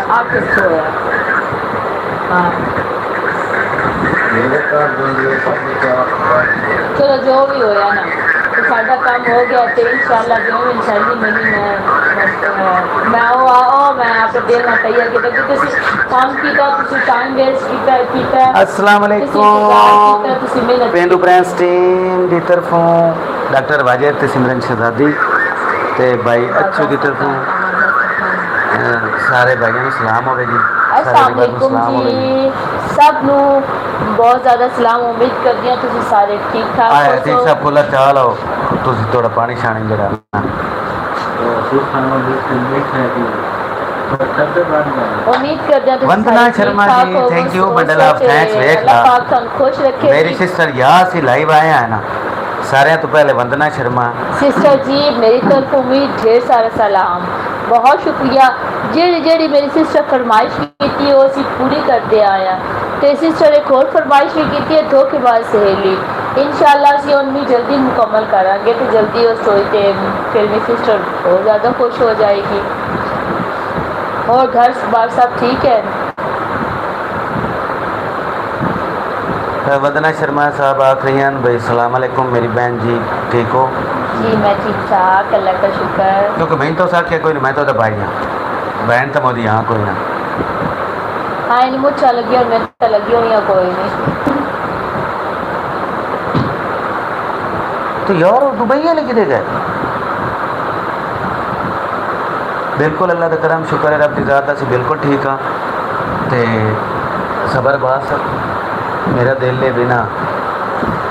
آپ کس کو ہے؟ ہاں چلو جو بھی ہوا نا تو سارا کام ہو گیا تو انشاءاللہ جو بھی انشاءاللہ میری میں آپ کو دینا چاہیے کہ تسی کام کیتا تسی ٹائم ویسٹ کیتا السلام علیکم پینڈو پرنس ٹیم دی طرفوں ڈاکٹر واجر تے سمرن شہزادی تے بھائی اچھو دی طرفوں سارے بھائیوں کو سلام ہوئے جی. السلام علیکم جی سب نو بہت زیادہ سلام امید کرتی ہیں تسی سارے ٹھیک ٹھاک ہو ٹھیک سب کھلا چال ہو تسی تھوڑا پانی شانی جڑا امید کرتے ہیں Vandana Sharma ji thank you bundle of thanks ویکھ لا خوش رکھے میری سسٹر یا سی لائیو آئے ہیں نا سارے تو پہلے وندنا شرما سسٹر جی میری طرف امید ڈھیر سارا سلام بہت شکریہ جیڑی میری سسٹر فرمائش کی تھی وہ اسی پوری کرتے آیا تو سسٹر ایک اور فرمائش بھی کی ہے دھوکے باز سہیلی انشاءاللہ اسی انہی جلدی مکمل کریں گے تو جلدی اس سوئی تے پھر میری سسٹر بہت زیادہ خوش ہو جائے گی اور گھر بار سب ٹھیک ہے وندنا شرما صاحب آخریان بھائی السلام علیکم میری بہن جی ٹھیک ہو جی میں ٹھیک ٹھاک اللہ کا شکر کیونکہ میں تو ساتھ کیا کوئی نہیں میں تو بھائی ہوں بہن تو مودی یہاں کوئی نہ ہاں نہیں مجھ چا لگی اور میں تو لگی ہوئی ہیں کوئی نہیں تو یار دبئی والے کدے گئے بالکل اللہ کا کرم شکر ہے رب کی ذات سے بالکل ٹھیک ہاں تے صبر باس میرا دل لے بنا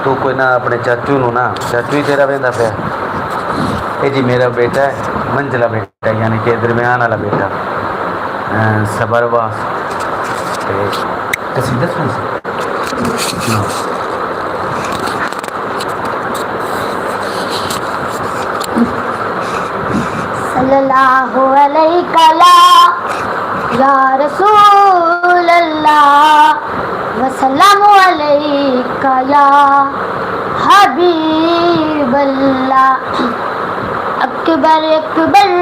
تو کوئی نہ اپنے چاچو نو نا چاچو ہی تیرا وہدا پیا یہ جی میرا بیٹا ہے منجلا بیٹا یعنی کہ درمیان والا بیٹا صبر باس قصیدہ سن صلی اللہ علیہ یا رسول اللہ وسلم علیہ یا حبیب اللہ اکبر اکبر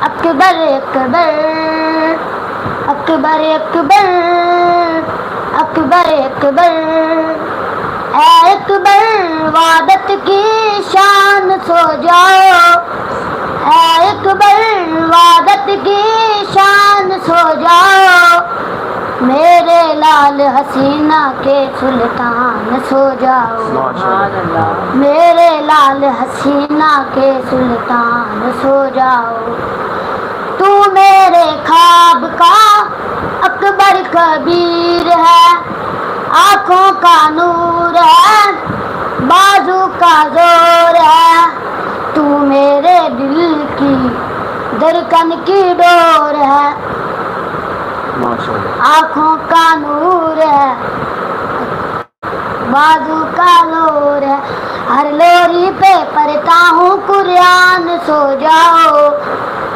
اکبر اکبر اکبر اکبر اکبر اکبر اے اکبر وعدت کی شان سو جاؤ اے اکبر وعدت کی شان سو جاؤ میرے لال حسینہ کے سلطان سو جاؤ میرے لال حسینہ کے سلطان سو جاؤ تو میرے خواب کا اکبر کبیر ہے آنکھوں کا نور ہے بازو کا زور ہے تو میرے دل کی دھڑکن کی ڈور ہے آنکھوں کا نور ہے بازو کا نور ہے ہر لوری پہ پڑھتا ہوں قرآن سو جاؤ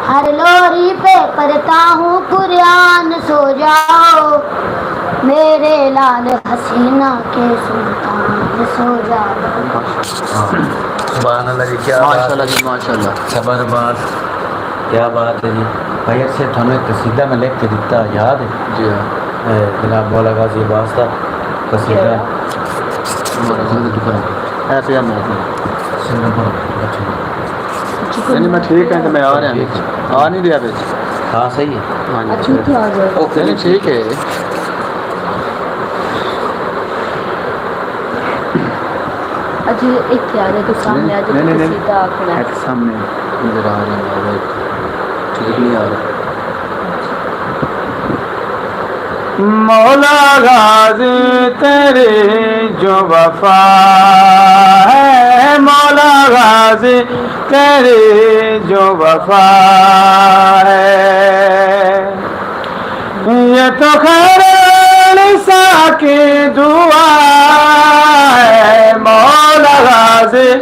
ہر لوری پہ پڑھتا ہوں قرآن سو جاؤ میرے لال حسینہ کے سلطان سو جاؤ سبحان اللہ جی کیا ماشاءاللہ جی ماشاءاللہ صبر بات کیا بات ہے جی بھائی سے ہمیں قصیدہ میں لکھ کے دیتا یاد ہے جی ہاں جناب مولا غازی عباس کا قصیدہ ایسے ہم نہیں میں ٹھیک ہے کہ میں آ رہا ہوں آ نہیں رہا بیچ ہاں صحیح ہے ہاں جی ٹھیک ہے اجی ایک یاد ہے تو سامنے آج قصیدہ آخنا ہے سامنے نظر آ رہا ہے ٹھیک نہیں آ رہا مولا غازی تیری جو وفا ہے مولا غازی تیری جو وفا ہے یہ تو خیر نسا کی دعا ہے مولا غازی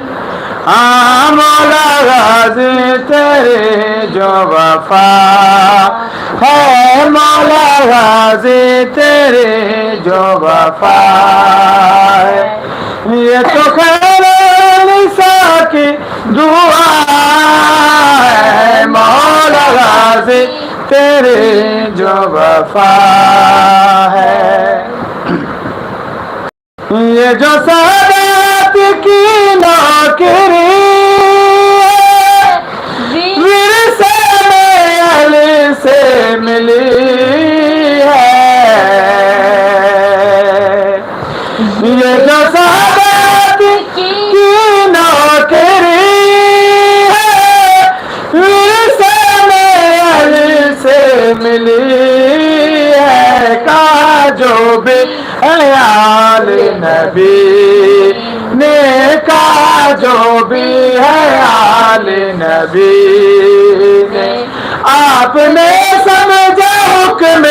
مولا غازی تیری جو وفا ہے مولا غازی تیری جو وفا ہے یہ تو خیر نسا کی دعا गाजी तेरे जो वफा है। ये जो सादत की नौकरी विरसे में अली से मिली है। ये जो सादत की नौकरी है विरसे में अली से मिली है। का जो भी आल नबी ने का जो भी है आल नबी ने आपने समझा हुक्म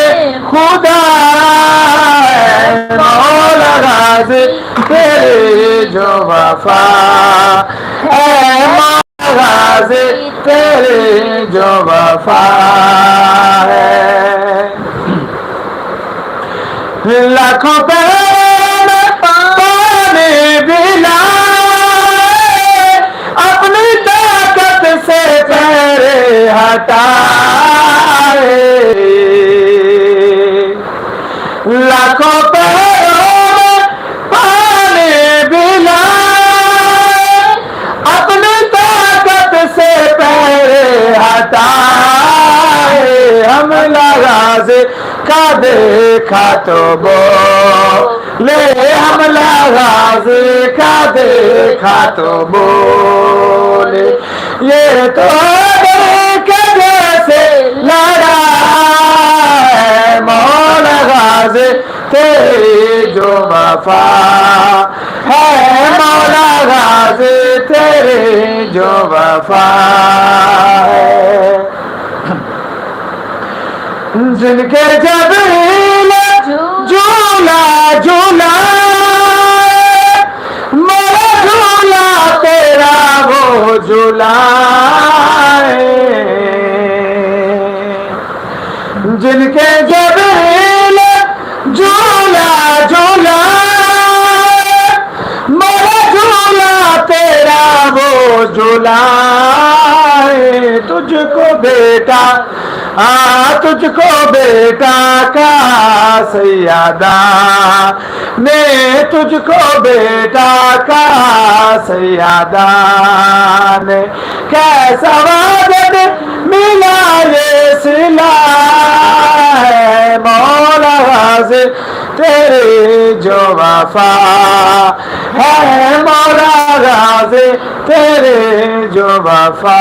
खुदा है। मौला गाजी तेरे जो वफा है। मौला गाजी तेरे जो वफा है। लाखों पैर पाने बिना अपनी ताकत से पैर हटाए। लाखों पैर पाने बिना अपनी ताकत से पैर हटाए। हम गाजी का देखा तो बोले हमला गाजी का देखा तो बोले। ये तो देख जैसे लड़ा है। मौला गाजी तेरी जो वफा है। मौला गाजी तेरी जो वफा है। जिनके जबील झूला झूला मेरा झूला तेरा वो झूला है। जिनके जबील झूला झूला मेरा झूला तेरा वो झूला है। तुझको बेटा तुझको बेटा का सैयदा ने तुझको बेटा का सैयदा ने कैसा वादत मिला ये सिला है। मौला गाजी तेरे जो वफा है। मौला गाजी तेरे जो वफा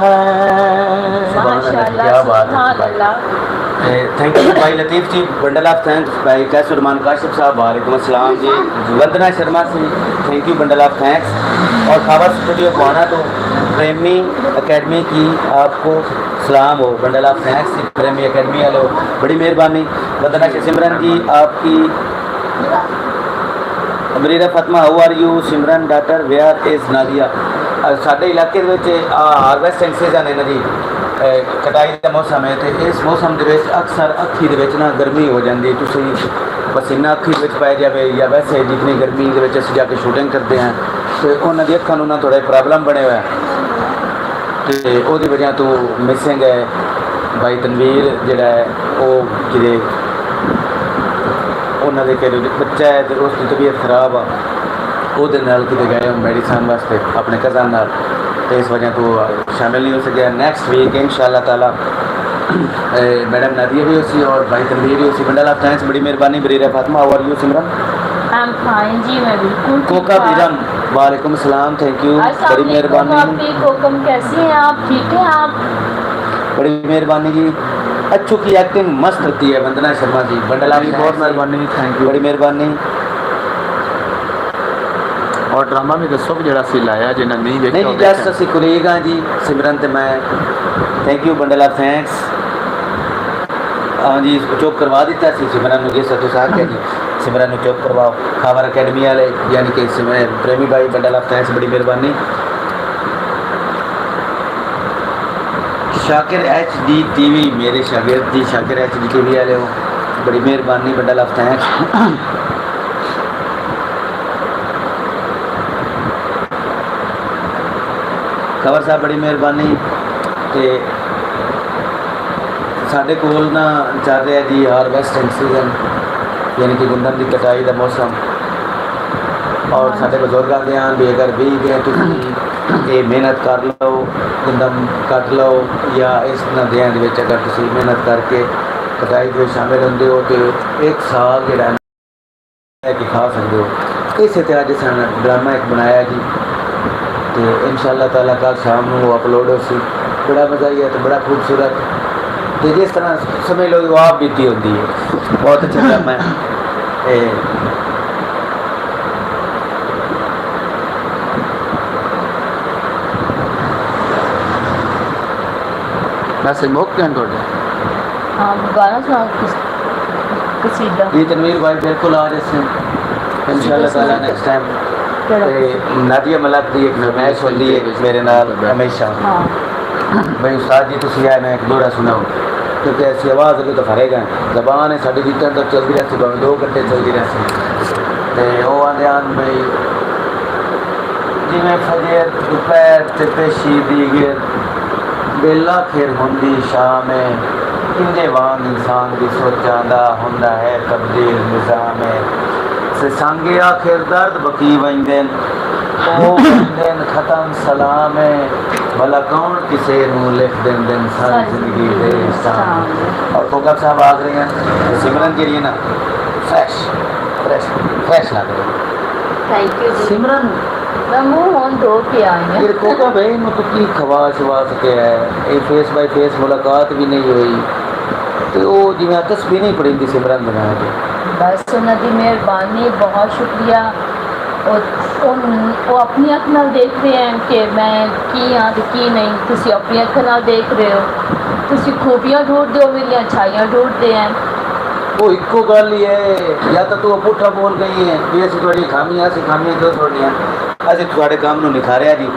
है। क्या बात है। थैंक यू भाई लतीफ़ जी, बंडल ऑफ थैंक्स भाई कैसुरमान काशिफ साहब, वालेकुम अस्सलाम जी। वंदना शर्मा से thank you, bundle of thanks. और खबर स्टूडियो पाना तो प्रेमी एकेडमी की आपको सलाम हो, bundle of thanks Premi academy वाले हो, बड़ी मेहरबानी। वंदना से सिमरन जी आपकी अमरीरा Fatima how are you Simran daughter where is Nadia. साढ़े इलाके हारवेस्टिंग सीजन है ना जी, कटाई का मौसम है तो इस मौसम के अक्सर अखी के ना गर्मी हो जाती है। तुम पसीना अखी पाया जाए या वैसे जितनी गर्मी के जाके शूटिंग करते हैं तो उन्होंने अखा ना थोड़ा प्रॉब्लम बने हुआ है। तो वो वजह तो मिसिंग है भाई तनवीर जोड़ा है वो कि उन्होंने बच्चा है तो उसकी तबीयत खराब आ वो कि गए मेडिसन वास्ते अपने कज़न नाल तो इस वजह तो शामिल नहीं हो सके। नेक्स्ट वीक इंशाअल्लाह ताला मैडम नादिया भी उसी और भाई तनवीर भी उसी। बंडल ऑफ थैंक्स, बड़ी मेहरबानी। Bareera Fatima how are you Simran. I am fine जी, मैं बिल्कुल कोका बीरम वालेकुम सलाम, थैंक यू, बड़ी मेहरबानी। कोकम कैसी हैं आप, ठीक हैं आप? बड़ी मेहरबानी जी। अच्छू की एक्टिंग मस्त होती है वंदना शर्मा जी, बंडल ऑफ बहुत मेहरबानी, थैंक यू, बड़ी मेहरबानी। और ड्रामा भी दसो कि जरा सी लाया जिन्हें नहीं देखा। नहीं जस्ट असी कुलीग हाँ जी सिमरन ते मैं। Thank you bundle of thanks. हाँ जी चुप करवा दिता सी सिमरन ने, जिस तुसा आख्या जी सिमरन ने चुप करवाओ। खबर अकेडमी वाले यानी कि प्रेमी भाई बंडल ऑफ थैंक्स, बड़ी मेहरबानी। शाकिर HD TV मेरे शागिर्द जी, शाकिर HD TV वाले हो, बड़ी मेहरबानी, बंडल ऑफ थैंक्स। खबर साहब बड़ी मेहरबानी। ਤੇ ਸਾਡੇ ਕੋਲ ਨਾ ਚੱਲ ਰਿਹਾ ਜੀ ਹਾਰਵੈਸਟਿੰਗ ਸੀਜ਼ਨ, ਯਾਨੀ ਕਿ ਗੁੰਦਮ ਦੀ ਕਟਾਈ ਦਾ ਮੌਸਮ। ਔਰ ਸਾਡੇ ਬਜ਼ੁਰਗ ਆਉਂਦੇ ਹਨ ਵੀ ਅਗਰ ਬੀਜ ਗਏ ਤੁਸੀਂ ਇਹ ਮਿਹਨਤ ਕਰ ਲਓ, ਗੁੰਦਮ ਕੱਟ ਲਓ, ਜਾਂ ਇਸ ਨਦੀਆਂ ਦੇ ਵਿੱਚ ਅਗਰ ਤੁਸੀਂ ਮਿਹਨਤ ਕਰਕੇ ਕਟਾਈ ਦੇ ਵਿੱਚ ਸ਼ਾਮਿਲ ਹੁੰਦੇ ਹੋ ਤੇ ਇੱਕ ਸਾਲ ਜਿਹੜਾ ਹੈ ਕਿ ਖਾ ਸਕਦੇ ਹੋ। ਇਸੇ ਤੇ ਅੱਜ ਸਾਨੂੰ ਡਰਾਮਾ ਇੱਕ ਬਣਾਇਆ ਜੀ, ਤੇ इंशाअल्लाह ताला कल शाम को अपलोड हो सी। बड़ा मज़ा ही है, तो बड़ा खूबसूरत, तो जिस तरह समझ लो वो आप बीती होती है, बहुत अच्छा ड्रामा है। वैसे मुक गए थोड़े हाँ गाना सुनाओ कसीदा। जी तनवीर भाई बिल्कुल आज इससे इंशाअल्लाह ताला नेक्स्ट टाइम नादिया मलक की एक फरमाइश होती है मेरे नाल हमेशा भाई उस्ताद जी तुम आए मैं एक दोहरा सुनाओ, क्योंकि ऐसी आवाज़ अभी तो फरेगा जबान है साड़ी बीतन तो चलती रहती, भावें 2 घंटे चलती रहती। तो वो आते हैं भाई जिमें फजर दोपहर ते पेशी दी गिर बेला फिर होंदी शाम इंजे वांग इंसान की सोचांदा होंदा है तब्दील निज़ाम से संगे आखिर दर्द बकी वंदन ओ वंदन खत्म सलाम भला कौन किसे नू लिख दें दिन सारी जिंदगी दे शाम। और फोकस साहब आ रहे हैं तो सिमरन के लिए ना फ्रेश फ्रेश फ्रेश लग रही है। थैंक यू जी। सिमरन मैं मुंह होन धो के आई हूँ। फिर कोका भाई मैं तो की खवा शवा सके है, ये फेस बाय फेस मुलाकात भी नहीं हुई, तो वो जिवें तस्वीर नहीं पड़ी थी सिमरन बनाया थे। बस उन्हों की मेहरबानी, बहुत शुक्रिया। वो अपनी अख नाल देख रहे हैं कि मैं की हाँ तो की नहीं, तुसी अपनी अख नाल देख रहे हो, तुसी खूबियाँ ढूंढते हो, मेरी अच्छाइयाँ ढूंढते हैं। वो इको गल ही है, या तो तू पुट्ठा बोल गई है भी असं थोड़ी खामियां अस खामियां क्यों छोड़नियां, असं थोड़े काम नूं निखारिया जी।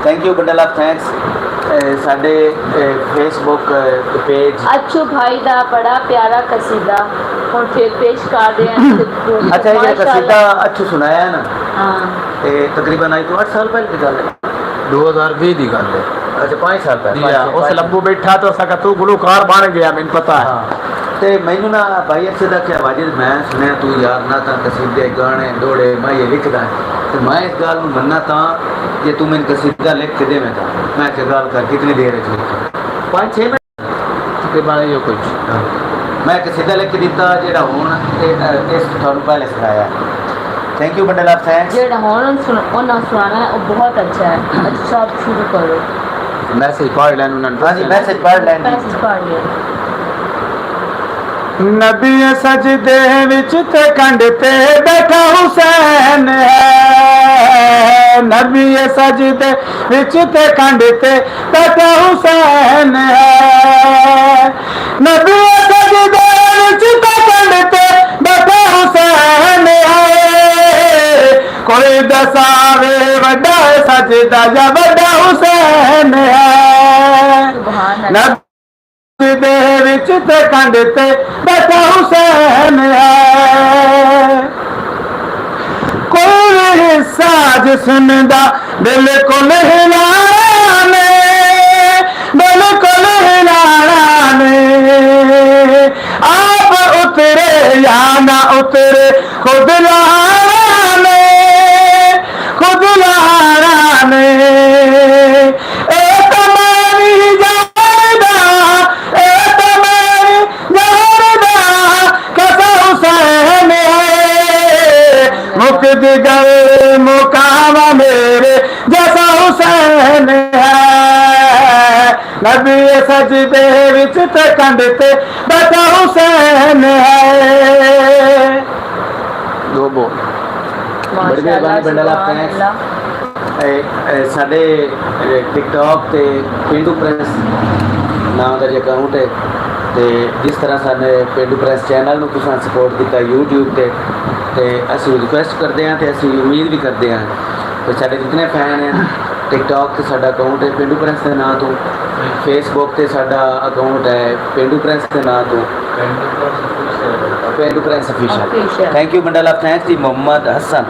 Thank you bundle of thanks. साडे फेसबुक पेज अच्छू भाई दा बड़ा प्यारा कसीदा हुण फिर पेश कर रहे हैं। अच्छा ये कसीदा अच्छू सुनाया है ना, हाँ तकरीबन आई तो 8 साल पहले की गल है, 2020 की गल है। अच्छा 5 साल पहले उस लंबू बैठा तो सका तू गुलकार बन गया, मैंने पता है। हाँ तो मैनू ना भाई अच्छे का क्या वाजिद मैं सुनया तू यार ना तो कसीदे गाने दौड़े मैं ये लिखदा है, तो मैं इस गल मन्ना था जे तू मैंने कसीदा लिख के दे मैं था मैं क्या गल कर कितनी देर है 5-6 मिनट तकरीबन ये कुछ मैं कसीदा लिख के दिता जेड़ा हुण इस थानू पहले सुनाया। Thank you bundle of thanks. जेड़ा हुण सुनाना है वो बहुत अच्छा है। अच्छा आप शुरू करो। मैसेज पढ़ लें उन्होंने। हाँ जी मैसेज पढ़ लें। मैसेज पढ़ लिया। नबी सजदे विच ते कंड ते बैठा हुसैन है, नबी सजदे विच ते कंड ते बैठा हुसैन है, नबी सजदे विच ते कंड ते बैठा हुसैन है, कोई दसावे वड्डा सजदा या वड्डा हुसैन है। सुभान अल्लाह। दे विच ते कंड ते बैठा हुसैन है, कोई हिस्सा जिसदा बिल्कुल हिलाना ने, बिल्कुल हिलाना ने, आप उतरे या ना उतरे खुद लाना ने, खुद लाना ने, एक मेरी जादा दिगर मुकाम मेरे जैसा हुसैन है, नबी सजदे विच ते कंड ते बैठा हुसैन है। दो बोल बड़ी मेहरबानी बंडल ऑफ थैंक्स। साडे टिकटॉक ते पेंडू प्रेस नाम का जो अकाउंट है, तो जिस तरह साडे पेंडू प्रेस चैनल में तुसां सपोर्ट किया यूट्यूब ते असी रिक्वेस्ट करते हैं तो असी उम्मीद भी करते हैं तो साढ़े जितने फैन हैं टिकटॉक से साडा अकाउंट है पेंडू प्रेस के नाम तो, फेसबुक से साडा अकाउंट है पेंडू प्रेस के नाम तो, Pendu press official. Thank you bundle of thanks जी। मोहम्मद हसन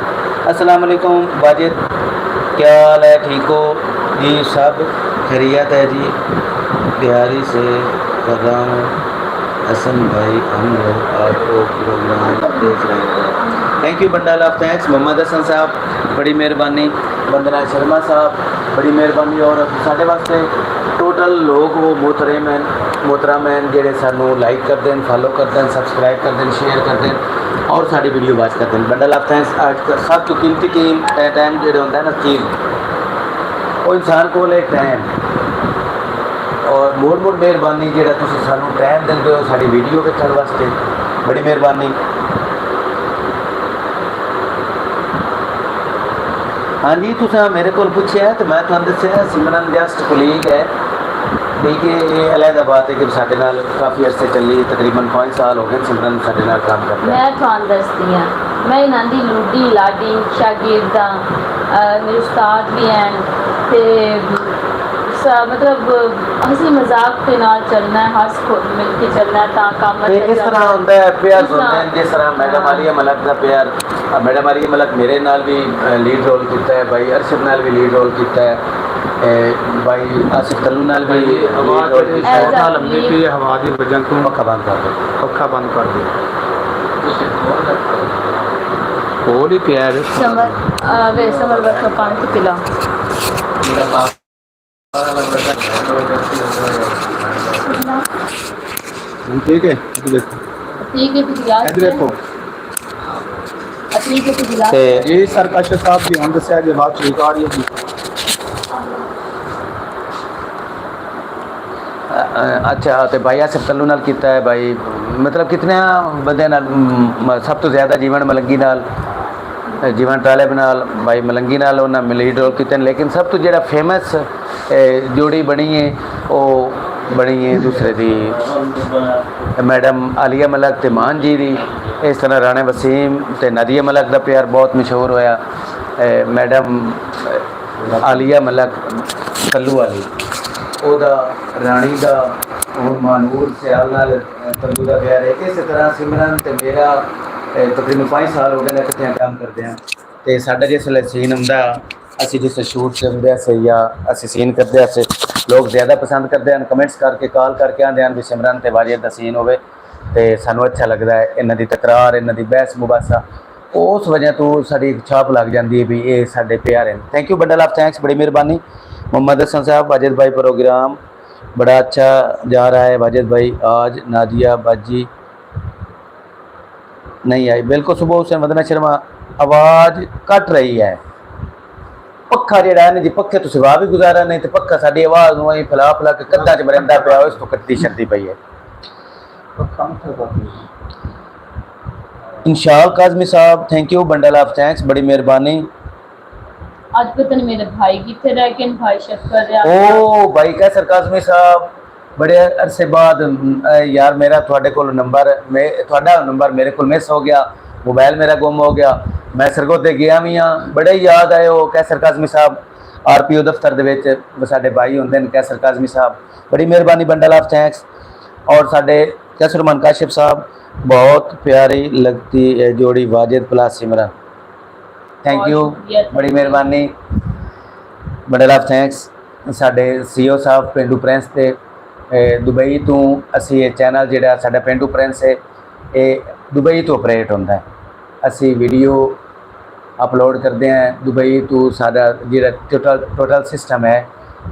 अस्सलाम वालेकुम वाजिद क्या हाल है, ठीक हो जी सब। खैरियत है जी, बिहारी से कर रहा हूँ। हसन भाई हम लोग आपको प्रोग्राम देख रहे हैं। Thank you bundle of thanks. Mohammad Hasan sahab बड़ी मेहरबानी, वंदना शर्मा साहब बड़ी मेहरबानी, और साढ़े वास्ते टोटल लोग वो मोहतरम हैं जेड़े सानू लाइक कर दें, फॉलो कर दें, सबसक्राइब कर दें, शेयर कर दें और साड़ी वीडियो वॉच कर दें। Bundle of thanks. आज सब तो कीमती टाइम जेड़े होंदा है ना चीज़, वो इंसान को एक टाइम और मोड़ मेहरबानी जेड़ा तुसीं सानू टाइम दिंदे हो साड़ी वीडियो देखण वास्ते, बड़ी मेहरबानी। हाँ जी, तुसें मेरे को पूछा है तो मैं तुहानू दस्सिआ सिमरन जस्ट कोलीग है, ठीक है। ये अलहदा बात है कि साडे नाल काफ़ी अरसे चली, तकरीबन 5 साल हो गए सिमरन साडे नाल काम करते हैं। मैं ਤੁਹਾਨੂੰ ਦੱਸਦੀ ਹਾਂ, ਮੈਂ ਇਹਨਾਂ ਦੀ ਲੂਡੀ ਲਾਡੀ ਸ਼ਾਗਿਰਦਾਂ, ਮੇਰੇ ਉਸਤਾਦ ਵੀ ਹਨ ਤੇ मतलब हसी मजाक के नाल चलना है, हस मिल के चलना है, ता काम ते इस तरह होंदा है प्यार होंदा है। जिस तरह मैडम आलिया मलक का प्यार, मैडम आलिया मलक मेरे नाल भी लीड रोल किया है, भाई अरशद नाल भी लीड रोल किया है, भाई आसिफ तल्लू नाल भी लीड रोल किया है। लंबी थी हवा दी वजह तो पक्का बंद कर दो, पक्का बंद कर दो। कोल ही प्यार समर वे समर बच्चों पानी तो पिला ठीक है। देखो ठीक है तो गिलास देखो ठीक है तो गिलास ये सरकश साहब जी हम दस्या जी बात ठीक आ रही है जी। अच्छा तो भाई आसिफ तल्लू नाल कीता है भाई, मतलब कितने बंदे नाल, सब तो ज़्यादा जीवन मलंगी नाल, जीवन तालिब नाल, भाई मलंगी नाल उन्हें लीड रोल किए, लेकिन सब तो जो फेमस जोड़ी बनी है वो बनी है दूसरे दी मैडम आलिया मलक ते मान जी दी। इस तरह राणे वसीम ते नादिया मलक का प्यार बहुत मशहूर होया। मैडम आलिया मलक कल्लू वाली ओदा राणी का और मानूर सियाल नाल कल्लू का प्यार है। इस तरह सिमरन ते मेरा तकरीबन 5 साल हो गए इकट्ठे काम करते हैं। तो साडा जिसले सीन हुंदा असी जिस शूट से होंगे से या असी सीन करते हैं लोग ज़्यादा पसंद करते हैं, कमेंट्स करके कॉल करके आते हैं भी सिमरन ते वाजिद दा सीन होवे तो सानू अच्छा लगता है। इन्हां दी तकरार, इन्हां दी बहस मुबासा, उस वजह तो साडी एक छाप लग जाती है भी ये साडे प्यार हैं। Thank you bundle of thanks, बड़ी मेहरबानी। मोहम्मद हसन साहब वाजिद भाई प्रोग्राम बड़ा अच्छा जा रहा है। वाजिद भाई आज नादिया बाजी नहीं आई, बिल्कुल सुबह हुसैन वंदना शर्मा आवाज़ कट रही है। पक्खा जो है जी, पक्खे तो सिवा भी गुजारा नहीं, तो पक्खा साड़ी आवाज़ में फैला फैला के कदा च बरंदा पिया, इस तो कट्टी शक्ति पई है। इंशाल काजमी साहब thank you bundle of thanks, बड़ी मेहरबानी। आज पता नहीं मेरे भाई कितने रह गए, भाई शक्कर ओ भाई कैसर काजमी साहब बड़े अरसे बाद यार मेरा थोड़े को नंबर मेरे को मिस हो गया, मोबाइल मेरा गुम हो गया, मैं सरगोते गया भी हाँ, बड़े याद आए वो कैसर काजमी साहब RPO दफ्तर के साडे भाई होंगे कैसर काजमी साहब, बड़ी मेहरबानी बंडल ऑफ थैंक्स। और साडे कैसरमान काशिफ साहब बहुत प्यारी लगती है जोड़ी Wajid plus Simran, thank you बड़ी मेहरबानी बंडल ऑफ थैंक्स। साडे CEO साहब पेंडू प्रिंस ते दुबई तो असी ये चैनल जिहड़ा साडा पेंडू प्रिंस है ये दुबई तो ऑपरेट होंदा है, असी वीडियो अपलोड करते हैं दुबई तो। साडा जिहड़ा टोटल सिस्टम है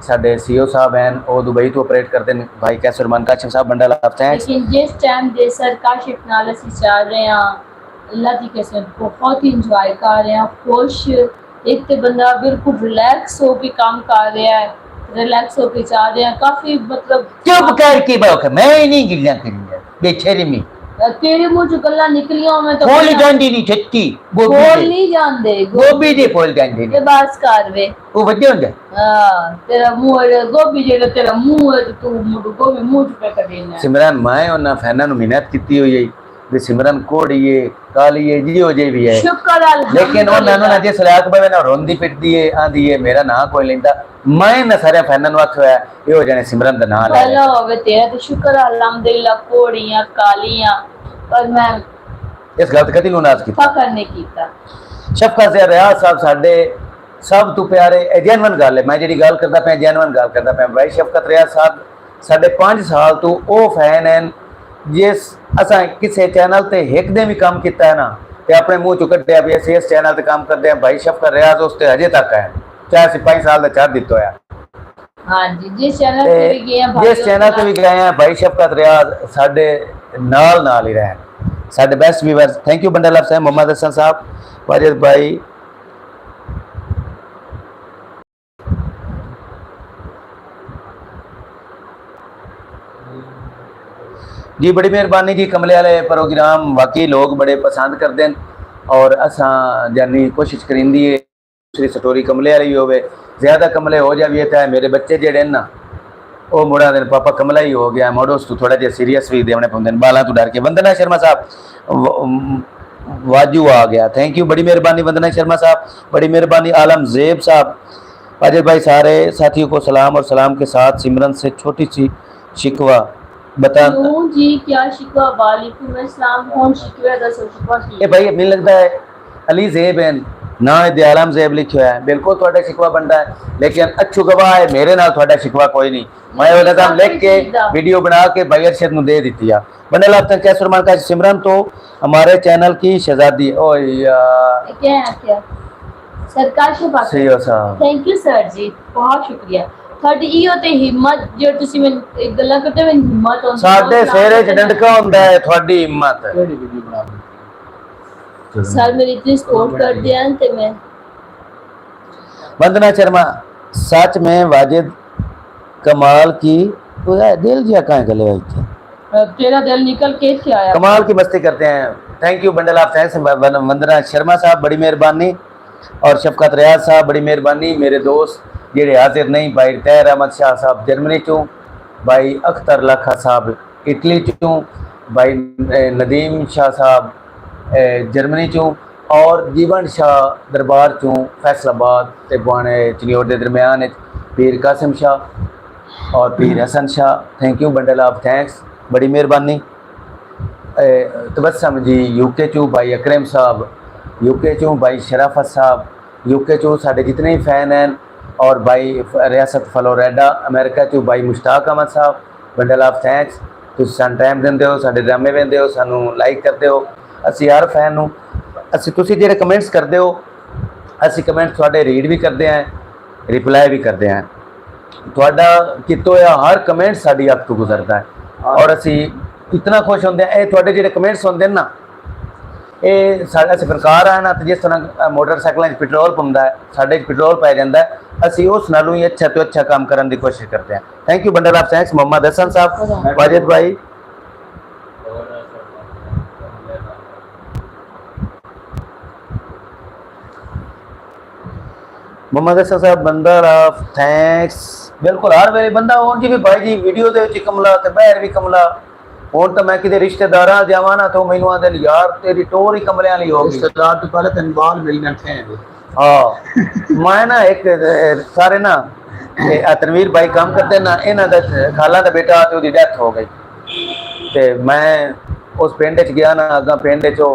साडे CEO साहब हैं वो दुबई तो ऑपरेट करते हैं। भाई कैसरमान काशिफ साहब बंडल ऑफ थैंक्स। लेकिन जिस टाइम दे सर काशिफ नाल असी चल रहे हैं अल्लाह की कसम बहुत ही इंजॉय कर रहे हैं, खुश, एक तो बंदा बिल्कुल रिलैक्स हो के काम कर रहा है, रिलैक्स होके जा रहे हैं काफी, मतलब चुप करके बैठ, मैं नहीं गिल्ला करूंगा बेशर्मी, तेरे मुंह चो गल्ला निकलियां मैं तो फूल जांदी नहीं छत्ती बोल नहीं जानदे गोभी दे फूल जांदी ये नहीं बात कर वे वो वड्डे हुंदा। हां तेरा मुंह गोभी जेड़ा तेरा मुंह है तू मुंह गोभी मुंह पे कर देना। सिमरन मैं उन्हां फैनां नूं मेहनत कीती होई है भी सिमरन कोड़ी है काली है जी हो जे भी है, शुक्र लेकिन उन्हां नूं ना जे सलाक बवे ना रोंदी पिटदी है आंदी है मेरा ना कोई लेंदा, मैं ना सारे फैनां नूं आखिया है ये हो जाने सिमरन दा नाम ले भला होवे तेरा तो शुक्र अल्हम्दुलिल्लाह कोड़ियां कालियां, पर मैं इस गलत कदी नूं नाज कीता फकर नहीं कीता। शफकत से रियाज साहब साडे सब तो प्यारे जेनवन गल है, मैं जी गल करता पाया जेनवन गल करता पाया। भाई शफकत रियाज साहब साढ़े 5 साल तो वो फैन हैं जिस असा किसी चैनल ते एक ने भी काम किया है ना तो अपने मुँह चो कटिया भी असं इस चैनल ते काम करते हैं। भाई शफकत रियाज उस ते अजे तक है, चाहे असं 5 साल का चढ़ दिता होया। हाँ जी, जिस चैनल पे भी गए हैं जिस चैनल ते भी गए हैं भाई शफकत रियाज साढ़े नाल ही रहे, साढ़े best viewers. Thank you bundle of साहब, मोहम्मद हसन साहब, वाजिद भाई, जी बड़ी मेहरबानी जी। कमले वाले प्रोग्राम वाकई लोग बड़े पसंद करते हैं और असा जानी कोशिश करेंदी है दूसरी स्टोरी कमले वाली हो, ज़्यादा कमले हो जाए तो मेरे बच्चे जेडे ना वो मुड़ा दिन पापा कमला ही हो गया, मोड़ो उस थोड़ा जिहा सीरियस भी देने पाते हैं बालों तो डर के। वंदना शर्मा साहब वाजू आ गया, थैंक यू, बड़ी मेहरबानी वंदना शर्मा साहब, बड़ी मेहरबानी। आलम जेब साहब, वाजिद भाई, सारे साथियों को सलाम और सलाम के साथ सिमरन से छोटी सी शिकवा बता जी। क्या शिकवा? वालेकुम अस्सलाम। कौन शिकवा दा शिकवा की? ये भाई मैंने लगता है अली जेब है ना, दयालम जेब लिखा है, बिल्कुल थोड़ा शिकवा बनता है लेकिन अच्छू गवाह है मेरे नाल थोड़ा शिकवा कोई नहीं। मैं वो नाम लिख के वीडियो बना के भाई अरशद नूं दे दी है। बंडल आप तक कैसे मान का सिमरन तो हमारे चैनल की शहजादी। ओ यार क्या सरकार शबाश, सही हो साहब, थैंक यू सर जी, बहुत शुक्रिया। साडी इहो ते हिम्मत जो तुसी मैं गल्ला करते में हिम्मत होंदी साडे सिरे च डंडका हुंदा है, थोड़ी हिम्मत सर मेरी इतनी सपोर्ट कर दिया ते मैं। वंदना शर्मा, सच में वाजिद कमाल की दिल जिया कहाँ गले हुए, तेरा दिल निकल कैसे आया? कमाल की मस्ती करते हैं। Thank you bundle of thanks Vandana Sharma साहब, बड़ी मेहरबानी। और शफकत रियाज साहब बड़ी मेहरबानी। मेरे दोस्त जेडे हाजिर नहीं, भाई तैर अहमद शाह साहब जर्मनी चूँ, भाई अख्तर लखा साहब इटली चूँ, भाई नदीम शाह साहब जर्मनी चूँ, और जीवन शाह दरबार चूँ फैसलाबाद ते बुआने चनियोर के दरम्यान पीर कासिम शाह और Pir Hasan Shah. Thank you bundle of thanks, बड़ी मेहरबानी। तबस्सम जी यूके चूँ, भाई अकरम साहब यूके चूँ, भाई शराफत साहब यूके चूँ, साढ़े जितने भी फैन हैं, और भाई रियासत फ्लोरिडा अमेरिका चूँ भाई मुश्ताक अहमद साहब, बंडल ऑफ थैंक्स। तुम सन टाइम देंदे हो, साढ़े ड्रामे वेंदे हो, सानू लाइक करते हो। असी हर फैन नूं तुसीं जिहड़े कमेंट्स करते हो असी कमेंट्स थोड़े रीड भी करते हैं, रिप्लाई भी करते हैं। थोड़ा कितो होया हर कमेंट साड़ी अख तो गुजरता है और असी इतना खुश होंगे हैं। थोड़े जिहड़े कमेंट्स होंगे ना ये साढ़ा सरकार है ना, तो जिस तरह मोटरसाइकिलों पेट्रोल पाउंदा है साढ़े पेट्रोल पाया जाता है, असी उस नालों ही अच्छा तो अच्छा काम करने की कोशिश करते हैं। Thank you bundle of thanks Mohammad Hasan sahab, Wajid भाई, मोहम्मद हसन साहब बंडल ऑफ थैंक्स। बिल्कुल हर वेले बंदा हो जी भी भाई जी वीडियो दे कमला तो बाहर भी कमला। ਹੁਣ ਤਾਂ ਮੈਂ ਕਿਤੇ ਰਿਸ਼ਤੇਦਾਰਾਂ ਜਾਵਾਂ ਨਾ तो ਮੈਨੂੰ ਆਂਦੇ यार तेरी टोर ही कमले वाली हो गई। रिश्तेदार तो पहले तेन बाल मिलने थे। हाँ मैं ना एक सारे ना तनवीर भाई काम करते ना, इन्हों का खाला का बेटा तो डेथ हो गई, तो मैं उस पिंड च गया ना, अगर पिंड चो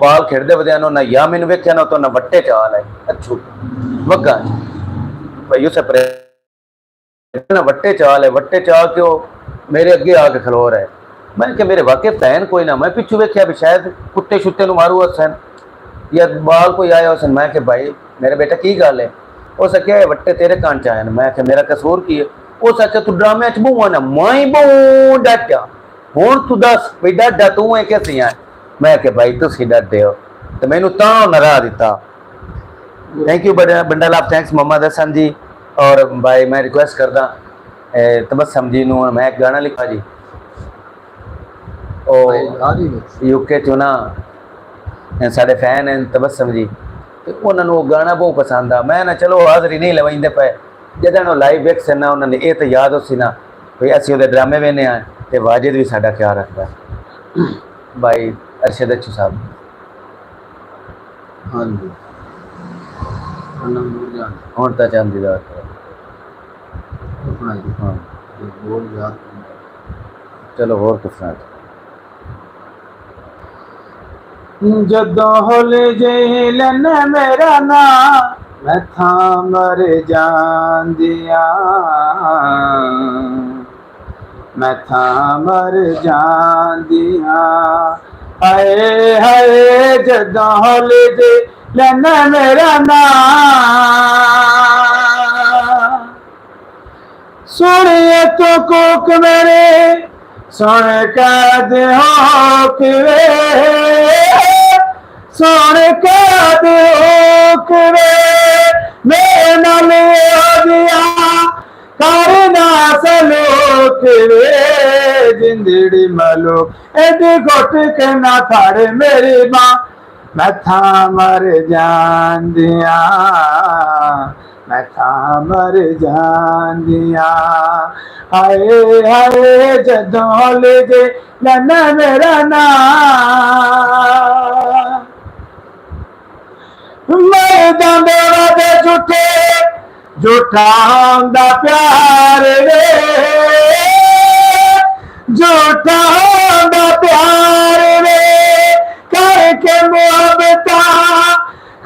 बाल खेडते वधिया ना या मैंने वेख्या ना तो ना वट्टे चाल है अच्छू वग्गा भाई उस ना वट्टे चाल है, वट्टे चाल के मेरे अगे आके खलो रहा है। मैं क्या मेरे वाकई भैन कोई ना, मैं पिछू वेख्या भी शायद कुत्ते शुत्ते मारू हसन या बाल कोई आया हसन। मैं क्या भाई मेरे बेटा की गल है? उस आख्या वट्टे तेरे कान च आए। मैं क्या मेरा कसूर की है? उस आख्या तू ड्रामे च बहू ना, मैं बहू डाटा हूँ तू दस भी डाटा तू है कैसी है? मैं क्या भाई तुम डरते हो, तो मैनू ता नरा दिता। Thank you bundle of thanks Mohammad Hasan ji. और भाई मैं रिक्वेस्ट करदा तबस्सम जी नूं मैं एक गाना लिखा जी, यूके चो ना साढ़े फैन हैं तबस्सम जी, तो उन्होंने गाना बहुत पसंद आ। मैं ना चलो हाज़री नहीं लवाइंदे पे, जदों लाइव वेख सना उन्होंने ये तो याद हो सी ना भाई असीं उहदे ड्रामे वेने आ, तो वाजिद भी साडा ख्याल रखता भाई अरशद अच्छू साहब। हाँ जी हुण तां चांदी दा हाँ बोल याद चलो होर कुछ सुना। जदों होले जेलन मेरा ना मैं था मर जांदिया मैं था मर जांदिया हाय हाय जदों लिख लेना मेरा नाम सुनिए तो कोक मेरे सुन कर दे हो कि सुन कर दे हो कि मेरे नाल हो गया करना सलोक वे जिंदड़ी मलोक एडी घुट के ना थाड़े मेरी मां मैं था मर जांदिया मैं था मर जांदिया हाय हाय जदों ले जे लेना मेरा नाम मैं दे झूठे झूठा होंदा प्यार रे झूठा होंदा प्यार रे करके मोहब्बता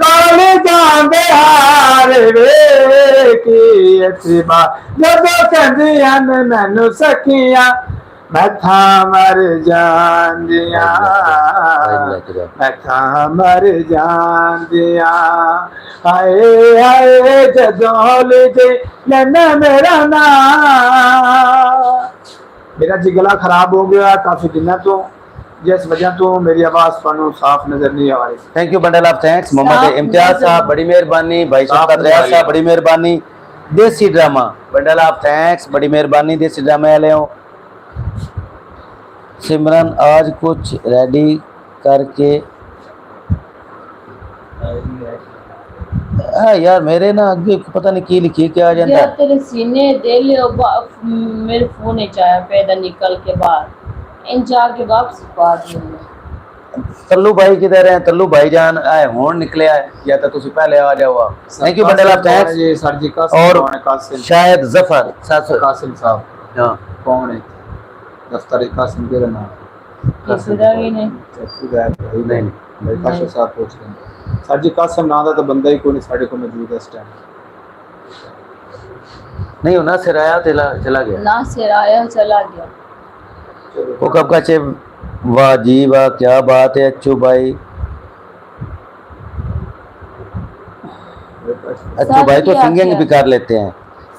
कौन जांदे हार वे की अतबा जदों कहंदियां ने मैनू सखियां मैं था मर जांदिया मैं था मर जांदिया हाय हाय जदों ले जे लेना मेरा नाम मेरा जी गला खराब हो गया काफी दिनों तो जिस वजह तो मेरी आवाज तुहानू साफ नजर नहीं आ रही thank you bundle of thanks Mohammad Imtiaz sahab बड़ी मेहरबानी भाई शफकत रियाज साहब बड़ी मेहरबानी देसी ड्रामा बंडल ऑफ थैंक्स बड़ी मेहरबानी देसी ड्रामा वाले हो सिमरन आज कुछ रेडी करके हाँ यार मेरे ना अगे पता नहीं की लिखी क्या आ जाता यार तेरे सीने दे लियो मेरे फोन में आया पैदा निकल के बाहर इन जाके वापस पा दूंगा तल्लू भाई किधर हैं तल्लू भाईजान आए होन निकले आए या तो तुसी पहले आ जाओ thank you bundle of thanks जी सर जी का और कासिम शायद जफर सासु कासिम साहब हां कौन है दफ्तर कासिम के नाम किसी का भी नहीं नहीं भाई काशिफ साहब पूछ रहे हैं सर जी कासिम नाम का तो बंदा ही कोई नहीं साडे को मौजूद है इस टाइम नहीं होना सिराया चला गया ना सिराया चला गया वो कब का चे वाह जी वाह क्या बात है अच्छू भाई अच्छू भाई तो सिंगिंग भी कर लेते हैं